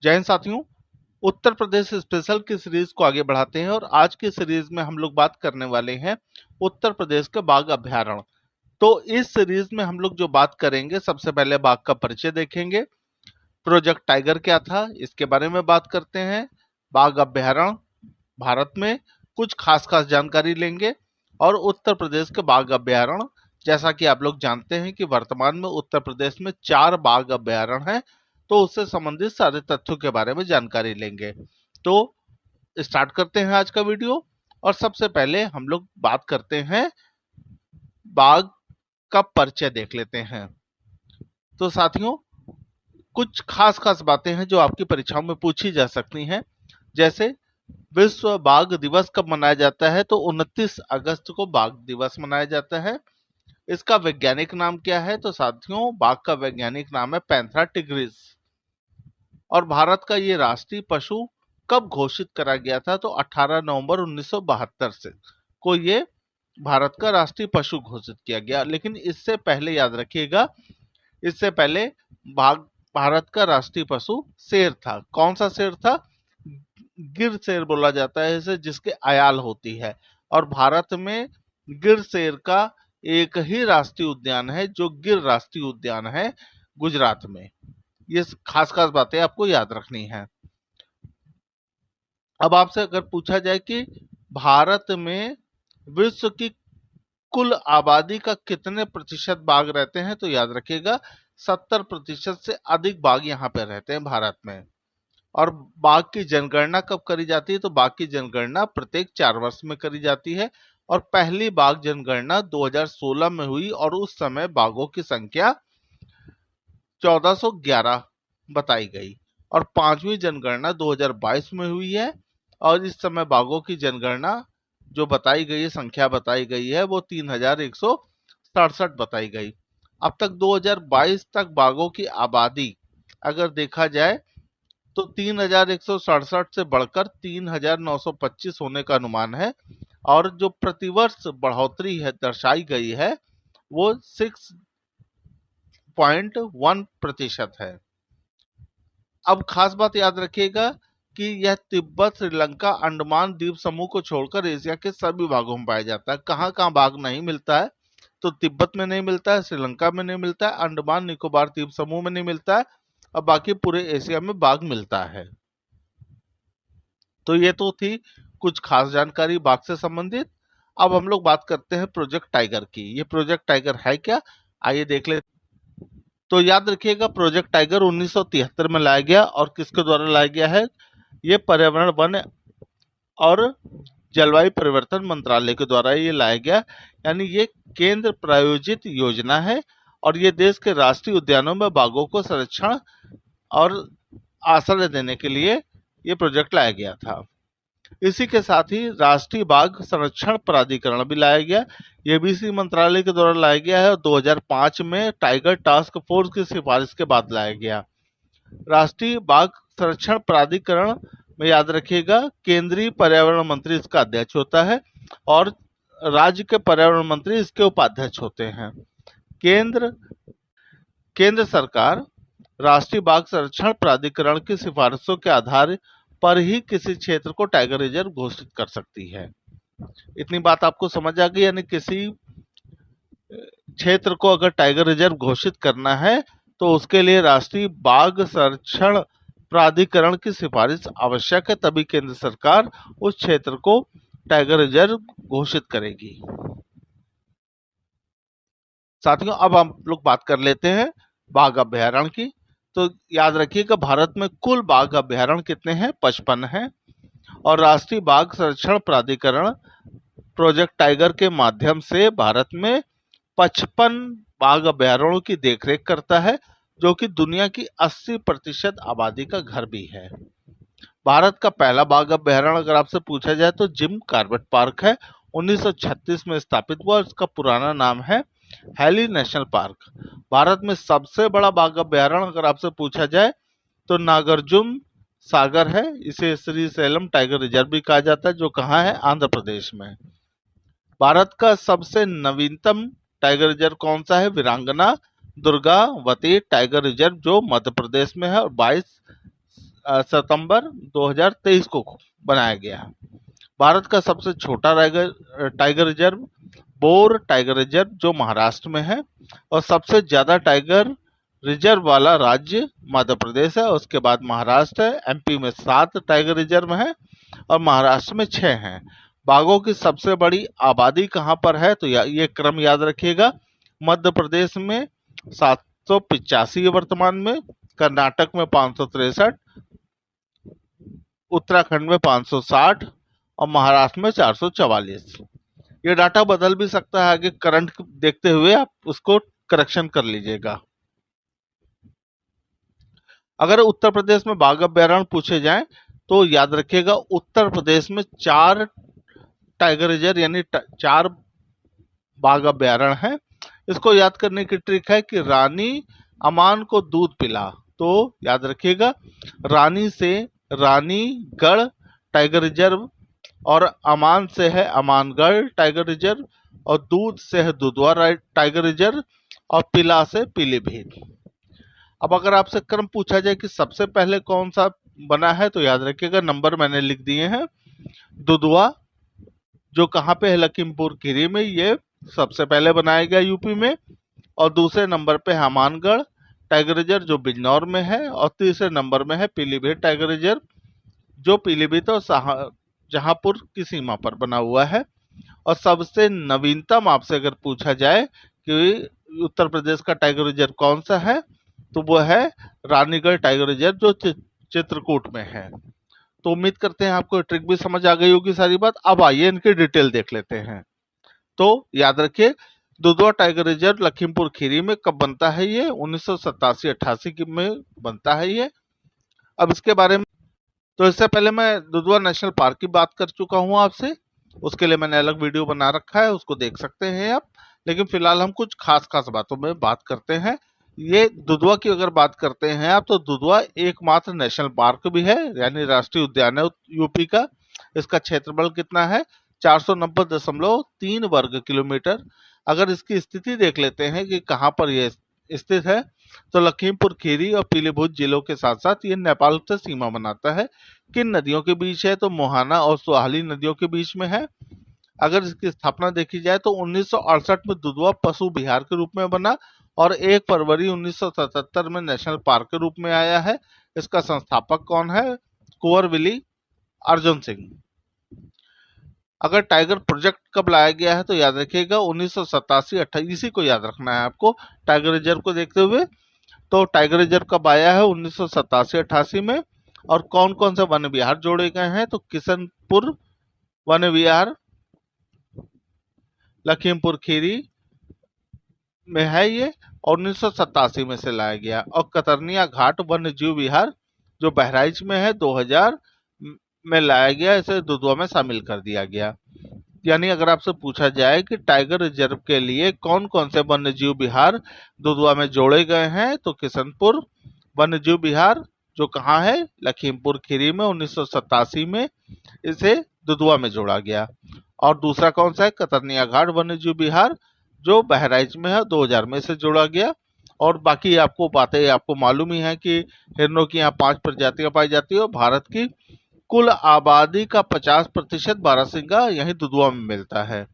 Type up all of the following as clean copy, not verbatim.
जय हिंद साथियों। उत्तर प्रदेश स्पेशल की सीरीज को आगे बढ़ाते हैं और आज की सीरीज में हम लोग बात करने वाले हैं उत्तर प्रदेश के बाघ अभयारण्य। तो इस सीरीज में हम लोग जो बात करेंगे, सबसे पहले बाघ का परिचय देखेंगे, प्रोजेक्ट टाइगर क्या था इसके बारे में बात करते हैं, बाघ अभयारण्य भारत में कुछ खास खास जानकारी लेंगे और उत्तर प्रदेश के बाघ अभयारण्य, जैसा कि आप लोग जानते हैं कि वर्तमान में उत्तर प्रदेश में 4 बाघ अभयारण्य हैं, तो उससे संबंधित सारे तथ्यों के बारे में जानकारी लेंगे। तो स्टार्ट करते हैं आज का वीडियो। और सबसे पहले हम लोग बात करते हैं, बाघ का परिचय देख लेते हैं। तो साथियों, कुछ खास खास बातें हैं जो आपकी परीक्षाओं में पूछी जा सकती हैं। जैसे विश्व बाघ दिवस कब मनाया जाता है? तो 29 अगस्त को बाघ दिवस मनाया जाता है। इसका वैज्ञानिक नाम क्या है? तो साथियों, बाघ का वैज्ञानिक नाम है पैंथेरा टिग्रिस। और भारत का ये राष्ट्रीय पशु कब घोषित करा गया था? तो 18 नवंबर 1972 से को ये भारत का राष्ट्रीय पशु घोषित किया गया। लेकिन इससे पहले याद रखिएगा, इससे पहले भारत का राष्ट्रीय पशु शेर था। कौन सा शेर था? गिर शेर बोला जाता है इसे, जिसके आयाल होती है। और भारत में गिर शेर का एक ही राष्ट्रीय उद्यान है, जो गिर राष्ट्रीय उद्यान है गुजरात में। ये खास खास बातें आपको याद रखनी है। अब आपसे अगर पूछा जाए कि भारत में विश्व की कुल आबादी का कितने प्रतिशत बाघ रहते हैं, तो याद रखिएगा 70% से अधिक बाघ यहाँ पे रहते हैं भारत में। और बाघ की जनगणना कब करी जाती है? तो बाघ की जनगणना प्रत्येक 4 वर्ष में करी जाती है। और पहली बाघ जनगणना 2016 में हुई और उस समय बाघों की संख्या 1411 बताई गई। और 5वीं जनगणना 2022 में हुई है और इस समय बाघों की जनगणना जो बताई गई है, संख्या बताई गई है, वो 3167 बताई गई। अब तक 2022 तक बाघों की आबादी अगर देखा जाए तो 3167 से बढ़कर 3925 होने का अनुमान है। और जो प्रतिवर्ष बढ़ोतरी है दर्शाई गई है वो 6.1% है। अब खास बात याद रखिएगा कि यह तिब्बत, श्रीलंका, अंडमान द्वीप समूह को छोड़कर एशिया के सभी भागों में पाया जाता है। कहाँ कहाँ बाघ नहीं मिलता है? तो तिब्बत में नहीं मिलता है, श्रीलंका में नहीं मिलता है, अंडमान निकोबार द्वीप समूह में नहीं मिलता है, और बाकी पूरे एशिया में बाघ मिलता है। तो ये तो थी कुछ खास जानकारी बाघ से संबंधित। अब हम लोग बात करते हैं प्रोजेक्ट टाइगर की। ये प्रोजेक्ट टाइगर है क्या, आइए देख ले। तो याद रखिएगा, प्रोजेक्ट टाइगर 1973 में लाया गया और किसके द्वारा लाया गया है? ये पर्यावरण, वन और जलवायु परिवर्तन मंत्रालय के द्वारा ये लाया गया। यानी ये केंद्र प्रायोजित योजना है और ये देश के राष्ट्रीय उद्यानों में बाघों को संरक्षण और आश्रय देने के लिए ये प्रोजेक्ट लाया गया था। इसी के साथ ही राष्ट्रीय बाघ संरक्षण प्राधिकरण भी लाया गया। ये भी इसी मंत्रालय के द्वारा लाया गया है और 2005 में टाइगर टास्क फोर्स की सिफारिश के बाद लाया गया। राष्ट्रीय बाघ संरक्षण प्राधिकरण में याद रखिएगा, केंद्रीय पर्यावरण मंत्री इसका अध्यक्ष होता है और राज्य के पर्यावरण मंत्री इसके उपाध्यक्ष होते हैं। केंद्र सरकार राष्ट्रीय बाघ संरक्षण प्राधिकरण की सिफारिशों के आधार पर ही किसी क्षेत्र को टाइगर रिजर्व घोषित कर सकती है। इतनी बात आपको समझ आ गई। यानी किसी क्षेत्र को अगर टाइगर रिजर्व घोषित करना है तो उसके लिए राष्ट्रीय बाघ संरक्षण प्राधिकरण की सिफारिश आवश्यक है, तभी केंद्र सरकार उस क्षेत्र को टाइगर रिजर्व घोषित करेगी। साथियों, अब हम लोग बात कर लेते हैं बाघ अभयारण्य की। तो याद रखिएगा, भारत में कुल बाघ अभयारण्य कितने हैं? 55 हैं। और राष्ट्रीय बाघ संरक्षण प्राधिकरण प्रोजेक्ट टाइगर के माध्यम से भारत में 55 बाघ अभयारण्यों की देखरेख करता है, जो कि दुनिया की 80% आबादी का घर भी है। भारत का पहला बाघ अभयारण्य अगर आपसे पूछा जाए तो जिम कॉर्बेट पार्क है, 1936 में स्थापित हुआ। इसका पुराना नाम है हैली नेशनल पार्क। भारत में सबसे बड़ा बाघ अभयारण्य अगर आपसे पूछा जाए तो नागार्जुन सागर है। इसे श्री सैलम टाइगर रिजर्व भी कहा जाता है, जो कहाँ है? आंध्र प्रदेश में। भारत का सबसे नवीनतम टाइगर रिजर्व कौन सा है? वीरांगना दुर्गावती टाइगर रिजर्व, जो मध्य प्रदेश में है और 22 सितंबर 2023 को बनाया गया है। भारत का सबसे छोटा tiger reserve bore tiger reserve जो महाराष्ट्र में है, और सबसे ज्यादा टाइगर रिजर्व वाला राज्य मध्य प्रदेश है। उसके बाद महाराष्ट्र है। एमपी में 7 टाइगर रिजर्व हैं और महाराष्ट्र में 6 हैं। बाघों की सबसे बड़ी आबादी कहाँ पर है, तो ये क्रम याद रखिएगा। मध्य प्रदेश में 785 है वर्तमान में, कर्नाटक में 563, उत्तराखंड में 560 और महाराष्ट्र में 444। ये डाटा बदल भी सकता है, आगे करंट देखते हुए आप उसको करेक्शन कर लीजिएगा। अगर उत्तर प्रदेश में बाघ अभ्यारण्य पूछे जाएं तो याद रखिएगा उत्तर प्रदेश में 4 टाइगर रिजर्व यानी 4 बाघ अभ्यारण्य है। इसको याद करने की ट्रिक है कि रानी अमान को दूध पिला, तो याद रखिएगा रानी से रानीगढ़ टाइगर रिजर्व, और अमान से है अमानगढ़ टाइगर रिजर्व, और दूध से है दुधवा टाइगर रिजर्व, और पिला से पीलीभीत। अब अगर आपसे क्रम पूछा जाए कि सबसे पहले कौन सा बना है, तो याद रखिएगा नंबर मैंने लिख दिए हैं। दुधवा जो कहाँ पे है, लखीमपुर खीरी में, ये सबसे पहले बनाया गया यूपी में। और दूसरे नंबर पे हमानगढ़ टाइगर रिजर्व जो बिजनौर में है, और तीसरे नंबर में है पीलीभीत टाइगर रिजर्व जो पीलीभीत और जहांपुर की सीमा पर बना हुआ है। और सबसे नवीनतम आपसे अगर पूछा जाए कि उत्तर प्रदेश का टाइगर रिजर्व कौन सा है, तो वो है रानीगढ़ टाइगर रिजर्व जो चित्रकूट में है। तो उम्मीद करते हैं आपको ट्रिक भी समझ आ गई होगी सारी बात। अब आइए इनकी डिटेल देख लेते हैं। तो याद रखिए दुधवा टाइगर रिजर्व लखीमपुर खीरी में कब बनता है, ये 1987-88 में बनता है ये। अब इसके बारे में, तो इससे पहले मैं दुधवा नेशनल पार्क की बात कर चुका हूं आपसे, उसके लिए मैंने अलग वीडियो बना रखा है, उसको देख सकते हैं आप। लेकिन फिलहाल हम कुछ खास बातों में बात करते हैं। ये दुधवा की अगर बात करते हैं आप, तो दुधवा एकमात्र नेशनल पार्क भी है, यानी राष्ट्रीय उद्यान है यूपी का। इसका क्षेत्रफल कितना है, 490.3 वर्ग किलोमीटर। अगर इसकी स्थिति देख लेते हैं कि कहाँ पर यह स्थित है, तो लखीमपुर खीरी और पीलीभीत जिलों के साथ साथ ये नेपाल से सीमा बनाता है। किन नदियों के बीच है, तो मोहाना और सोहाली नदियों के बीच में है। अगर इसकी स्थापना देखी जाए तो 1968 में दुधवा पशु विहार के रूप में बना और 1 फरवरी 1977 में नेशनल पार्क के रूप में आया है। इसका संस्थापक कौन है, कुंवर विली अर्जुन सिंह। अगर टाइगर प्रोजेक्ट कब लाया गया है, तो याद रखिएगा 1987-88, इसी को याद रखना है आपको टाइगर रिजर्व को देखते हुए। तो टाइगर रिजर्व कब आया है, 1987-88 में। और कौन कौन से वन विहार जोड़े गए हैं, तो किशनपुर वन विहार लखीमपुर खीरी में है ये, 1987 में से लाया गया। और कतरनिया घाट वन्य जीव विहार जो बहराइच में है, 2000 में लाया गया, इसे दुधवा में शामिल कर दिया गया। यानी अगर आपसे पूछा जाए कि टाइगर रिजर्व के लिए कौन कौन से वन्य जीव विहार दुधवा में जोड़े गए हैं, तो किशनपुर वन्य जीव विहार जो कहाँ है, लखीमपुर खीरी में, 1987 में इसे दुधवा में जोड़ा गया। और दूसरा कौन सा है, कतरनिया घाट वन्य जीव विहार जो बहराइच में है, 2000 में इसे जोड़ा गया। और बाकी आपको बातें आपको मालूम ही है कि हिरणों की यहाँ 5 प्रजातियां पाई जाती है और भारत की कुल आबादी का 50% बारहसिंगा यही दुधवा में मिलता है।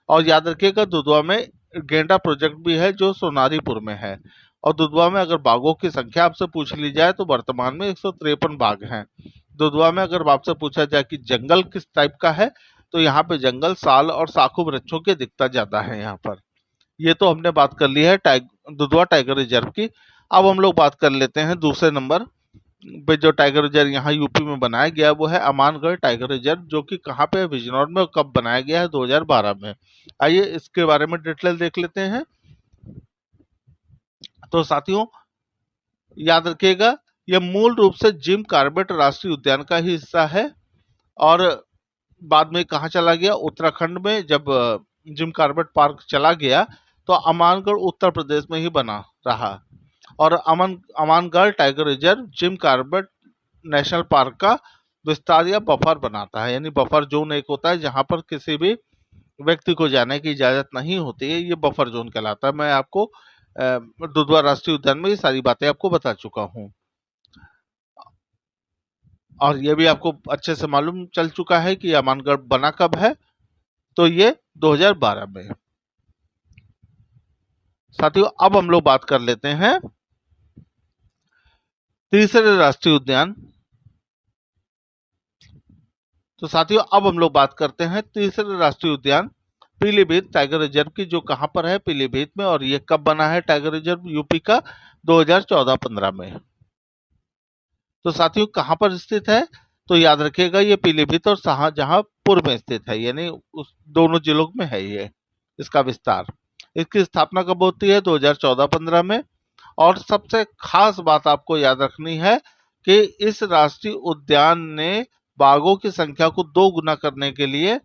और याद रखिएगा दुधवा में गेंडा प्रोजेक्ट भी है जो सोनारीपुर में है। और दुधवा में अगर बाघों की संख्या आपसे पूछ ली जाए तो वर्तमान में 153 बाघ हैं दुधवा में। अगर आपसे पूछा जाए कि जंगल किस टाइप का है, तो यहाँ पे जंगल साल और साखू वृक्षों के दिखता ज्यादा है यहाँ पर। ये तो हमने बात कर ली है दुधवा टाइगर रिजर्व की। अब हम लोग बात कर लेते हैं दूसरे नंबर पे जो टाइगर रिजर्व यहाँ यूपी में बनाया गया, वो है अमानगढ़ टाइगर रिजर्व, जो कि कहाँ पे है, बिजनौर में। और कब बनाया गया है, 2012 में। आइए इसके बारे में डिटेल देख लेते हैं। तो साथियों याद रखिएगा यह मूल रूप से जिम कॉर्बेट राष्ट्रीय उद्यान का ही हिस्सा है। और बाद में कहाँ चला गया, उत्तराखंड में जब जिम कॉर्बेट पार्क चला गया तो अमानगढ़ उत्तर प्रदेश में ही बना रहा। और Amangarh tiger reserve Jim Corbett national park का विस्तार या बफर बनाता है। यानी बफर जोन एक होता है जहां पर किसी भी व्यक्ति को जाने की इजाजत नहीं होती है, ये बफर जोन कहलाता है। मैं आपको दुधवा राष्ट्रीय उद्यान में ये सारी बातें आपको बता चुका हूँ। और ये भी आपको अच्छे से मालूम चल चुका है कि अमानगढ़ बना कब है, तो ये 2012 में। साथियों अब हम लोग बात कर लेते हैं तीसरे राष्ट्रीय उद्यान। तो साथियों अब हम लोग बात करते हैं तीसरे राष्ट्रीय उद्यान पीलीभीत टाइगर रिजर्व की, जो कहां पर है, पीलीभीत में। और ये कब बना है टाइगर रिजर्व यूपी का, 2014-15 में। तो साथियों कहां पर स्थित है, तो याद रखिएगा ये पीलीभीत और शाहजहांपुर में स्थित है, यानी उस दोनों जिलों में है ये इसका विस्तार। इसकी स्थापना कब होती है, 2014-15 में। और सबसे खास बात आपको याद रखनी है कि इस राष्ट्रीय उद्यान ने बाघों की संख्या को 2 गुना करने के लिए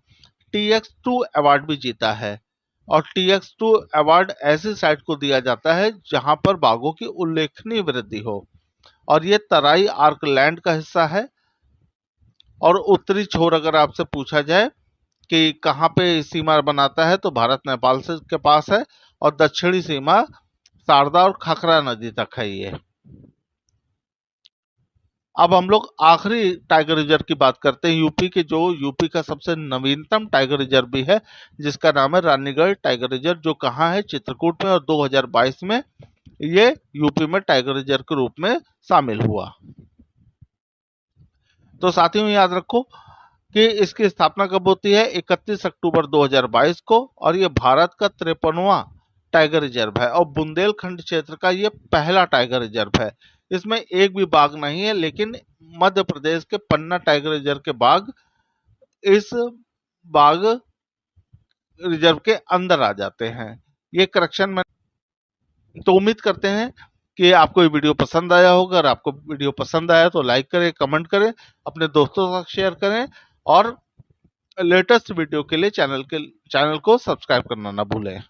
TX2 अवार्ड भी जीता है। और TX2 अवार्ड ऐसी साइट को दिया जाता है जहां पर बाघों की उल्लेखनीय वृद्धि हो। और ये तराई आर्कलैंड का हिस्सा है। और उत्तरी छोर अगर आपसे पूछा जाए कि कहाँ पे सीमा बनाता है, तो भारत नेपाल से के पास है। और दक्षिणी सीमा शारदा और खखरा नदी तक है ये। अब हम लोग आखिरी टाइगर रिजर्व की बात करते हैं यूपी के, जो यूपी का सबसे नवीनतम टाइगर रिजर्व भी है, जिसका नाम है रानीगढ़ टाइगर रिजर्व, जो कहाँ है, चित्रकूट में। और 2022 में ये यूपी में टाइगर रिजर्व के रूप में शामिल हुआ। तो साथियों याद रखो कि इसकी स्थापना कब होती है, 31 अक्टूबर 2022 को। और ये भारत का 53वां टाइगर रिजर्व है और बुंदेलखंड क्षेत्र का ये पहला टाइगर रिजर्व है। इसमें एक भी बाघ नहीं है, लेकिन मध्य प्रदेश के पन्ना टाइगर रिजर्व के बाघ इस बाघ रिजर्व के अंदर आ जाते हैं। ये करेक्शन में। तो उम्मीद करते हैं कि आपको ये वीडियो पसंद आया होगा। अगर आपको वीडियो पसंद आया तो लाइक करें, कमेंट करें, अपने दोस्तों के साथ शेयर करें। और लेटेस्ट वीडियो के लिए चैनल को सब्सक्राइब करना ना भूलें।